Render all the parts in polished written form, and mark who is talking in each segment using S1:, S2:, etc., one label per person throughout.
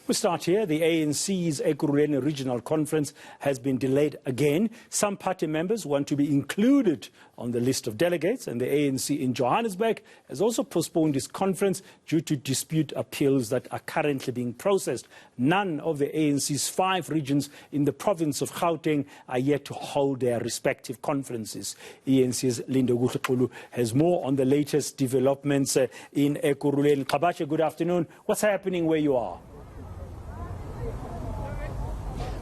S1: We start here. The ANC's Ekurhuleni regional conference has been delayed again. Some party members want to be included on the list of delegates, and the ANC in Johannesburg has also postponed its conference due to dispute appeals that are currently being processed. None of the ANC's 5 regions in the province of Gauteng are yet to hold their respective conferences. ENC's Lindokuhle Xulu has more on the latest developments in Ekurhuleni. Kabashe, good afternoon. What's happening where you are?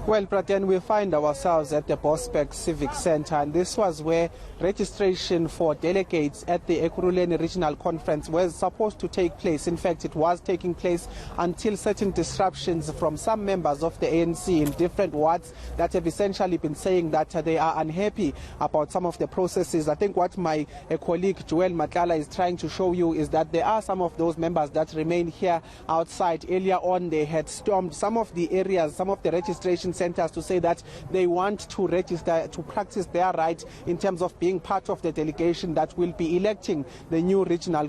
S2: Well, Praten, we find ourselves at the Bospec Civic Center, and this was where registration for delegates at the Ekurhuleni Regional Conference was supposed to take place. In fact, it was taking place until certain disruptions from some members of the ANC in different wards that have essentially been saying that they are unhappy about some of the processes. I think what my colleague Joel Matlala is trying to show you is that there are some of those members that remain here outside. Earlier on, they had stormed some of the areas, some of the registration centers to say that they want to register, to practice their right in terms of being part of the delegation that will be electing the new regional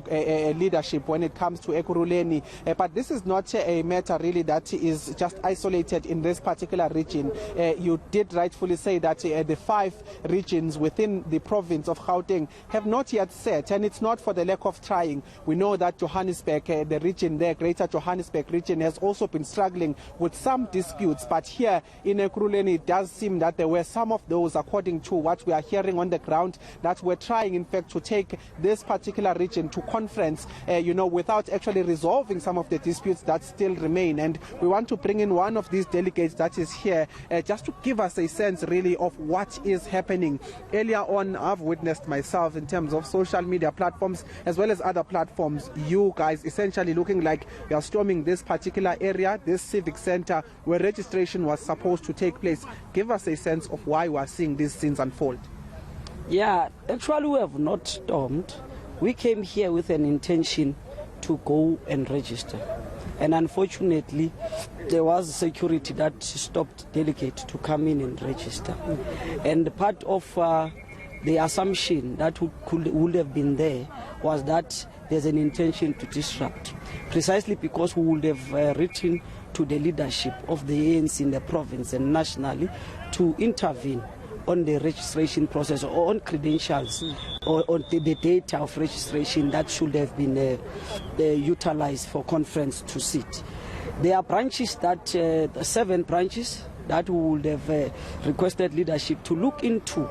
S2: leadership when it comes to Ekurhuleni. But this is not a matter really that is just isolated in this particular region. You did rightfully say that the 5 regions within the province of Gauteng have not yet set, and it's not for the lack of trying. We know that Johannesburg, the region there, Greater Johannesburg region, has also been struggling with some disputes, but here in Ekurhuleni, it does seem that there were some of those, according to what we are hearing on the ground, that were trying, in fact, to take this particular region to conference, without actually resolving some of the disputes that still remain. And we want to bring in one of these delegates that is here, just to give us a sense, really, of what is happening. Earlier on, I've witnessed myself in terms of social media platforms, as well as other platforms, you guys essentially looking like you are storming this particular area, this civic center, where registration was supposed to take place. Give us a sense of why we are seeing these scenes unfold.
S3: Yeah, actually we have not stormed. We came here with an intention to go and register. And unfortunately, there was security that stopped delegates to come in and register. And part of the assumption that would have been there was that there's an intention to disrupt, precisely because we would have written to the leadership of the ANC in the province and nationally to intervene on the registration process or on credentials or on the data of registration that should have been utilized for conference to sit. There are branches that, 7 branches that we would have requested leadership to look into,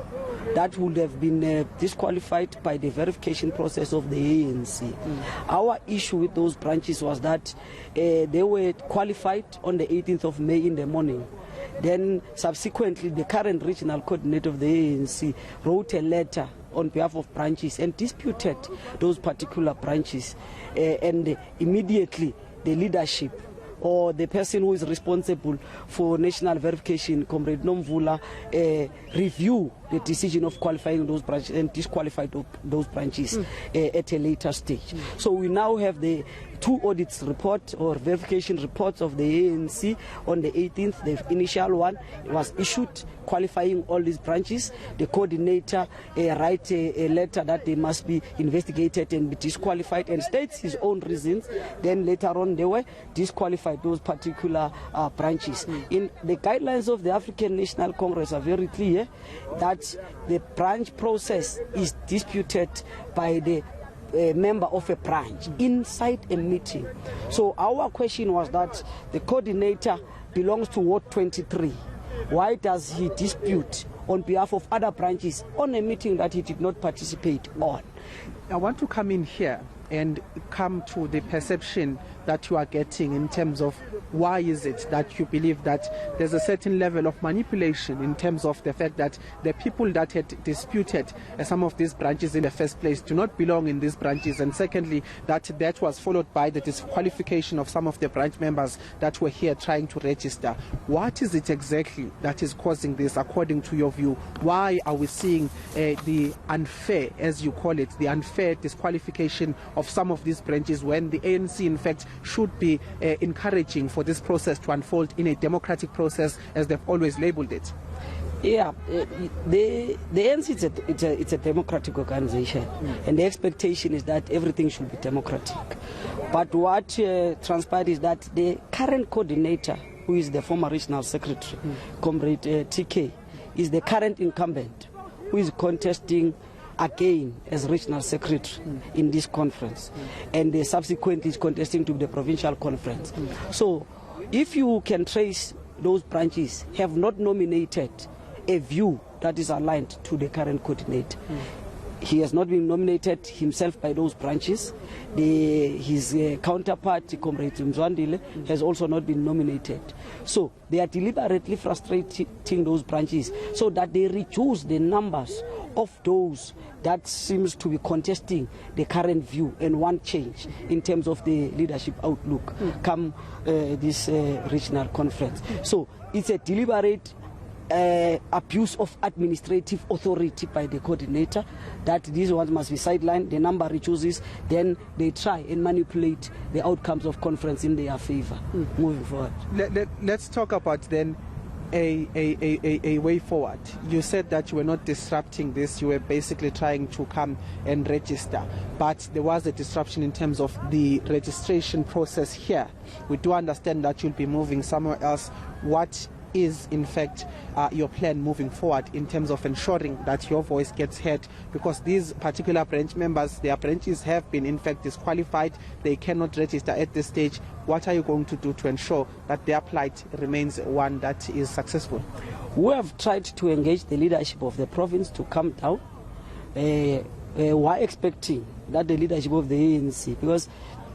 S3: that would have been disqualified by the verification process of the ANC. Our issue with those branches was that they were qualified on the 18th of May in the morning. Then subsequently, the current regional coordinator of the ANC wrote a letter on behalf of branches and disputed those particular branches. And immediately, the leadership or the person who is responsible for national verification, Comrade Nomvula, review the decision of qualifying those branches and disqualified those branches at a later stage. So we now have the 2 audits report or verification reports of the ANC on the 18th. The initial one was issued qualifying all these branches. The coordinator write a letter that they must be investigated and be disqualified and states his own reasons. Then later on they were disqualified, those particular branches. In the guidelines of the African National Congress are very clear that the branch process is disputed by the member of a branch inside a meeting. So our question was that the coordinator belongs to Ward 23. Why does he dispute on behalf of other branches on a meeting that he did not participate on?
S2: I want to come in here and come to the perception that you are getting in terms of why is it that you believe that there's a certain level of manipulation in terms of the fact that the people that had disputed some of these branches in the first place do not belong in these branches, and secondly that was followed by the disqualification of some of the branch members that were here trying to register. What is it exactly that is causing this according to your view? Why are we seeing the unfair, as you call it, the unfair disqualification of some of these branches when the ANC in fact should be encouraging for this process to unfold in a democratic process, as they've always labeled it?
S3: Yeah, the ANC it's a democratic organization, and the expectation is that everything should be democratic. But what transpired is that the current coordinator, who is the former regional secretary, Comrade TK, is the current incumbent, who is contesting again as regional secretary in this conference, and subsequently is contesting to the provincial conference. So, if you can trace, those branches have not nominated a view that is aligned to the current coordinator. He has not been nominated himself by those branches. His counterpart, Comrade Mzwandile, has also not been nominated. So they are deliberately frustrating those branches so that they reduce the numbers of those that seems to be contesting the current view and want change in terms of the leadership outlook come this regional conference. So it's a deliberate abuse of administrative authority by the coordinator, that these ones must be sidelined, the number reduces, then they try and manipulate the outcomes of conference in their favor moving forward.
S2: Let's talk about then a way forward. You said that you were not disrupting this, you were basically trying to come and register, but there was a disruption in terms of the registration process here. We do understand that you'll be moving somewhere else. What is in fact your plan moving forward in terms of ensuring that your voice gets heard, because these particular branch members, their branches have been in fact disqualified, they cannot register at this stage. What are you going to do to ensure that their plight remains one that is successful?
S3: We have tried to engage the leadership of the province to come down. We're expecting that the leadership of the ANC, because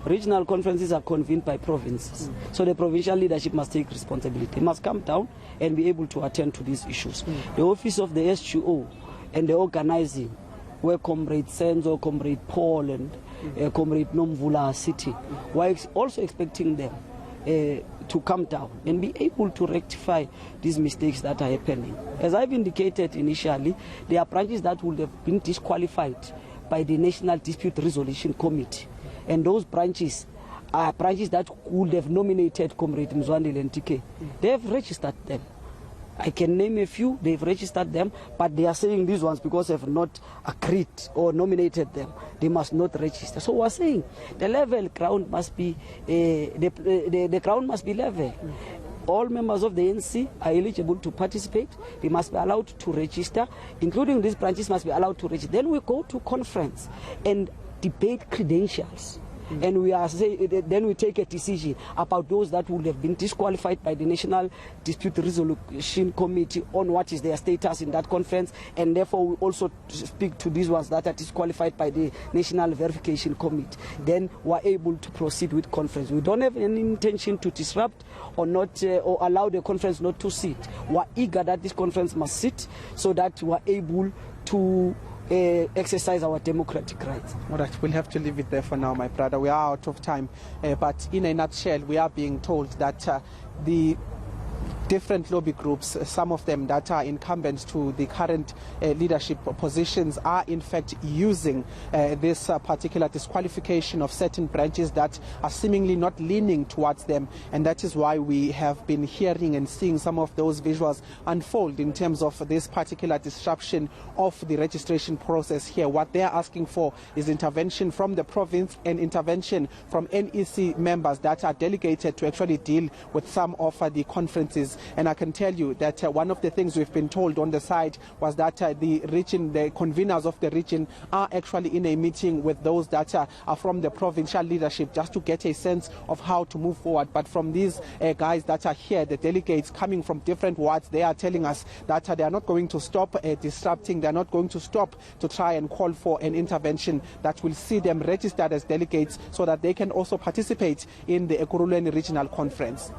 S3: regional conferences are convened by provinces, so the provincial leadership must take responsibility, must come down and be able to attend to these issues. The office of the SGO and the organizing, where Comrade Senzo, Comrade Paul and Comrade Nomvula are sitting, we're also expecting them to come down and be able to rectify these mistakes that are happening. As I've indicated initially, there are branches that would have been disqualified by the National Dispute Resolution Committee. And those branches are branches that would have nominated Comrade Mzwandile and TK. They have registered them. I can name a few, they've registered them, but they are saying these ones, because they have not agreed or nominated them, they must not register. So we're saying the level ground must be, the ground must be level. All members of the ANC are eligible to participate. They must be allowed to register, including these branches must be allowed to register. Then we go to conference and debate credentials. And then we take a decision about those that would have been disqualified by the National Dispute Resolution Committee on what is their status in that conference, and therefore we also speak to these ones that are disqualified by the National Verification Committee. Then we're able to proceed with conference. We don't have any intention to disrupt or not or allow the conference not to sit. We're eager that this conference must sit so that we're able to exercise our democratic rights.
S2: All right, we'll have to leave it there for now, my brother. We are out of time. But in a nutshell, we are being told that the different lobby groups, some of them that are incumbents to the current leadership positions, are in fact using this particular disqualification of certain branches that are seemingly not leaning towards them, and that is why we have been hearing and seeing some of those visuals unfold in terms of this particular disruption of the registration process here. What they are asking for is intervention from the province and intervention from NEC members that are delegated to actually deal with some of the conferences. And I can tell you that one of the things we've been told on the side was that the conveners of the region are actually in a meeting with those that are from the provincial leadership, just to get a sense of how to move forward. But from these guys that are here, the delegates coming from different wards, they are telling us that they are not going to stop disrupting, they are not going to stop to try and call for an intervention that will see them registered as delegates so that they can also participate in the Ekurhuleni Regional Conference.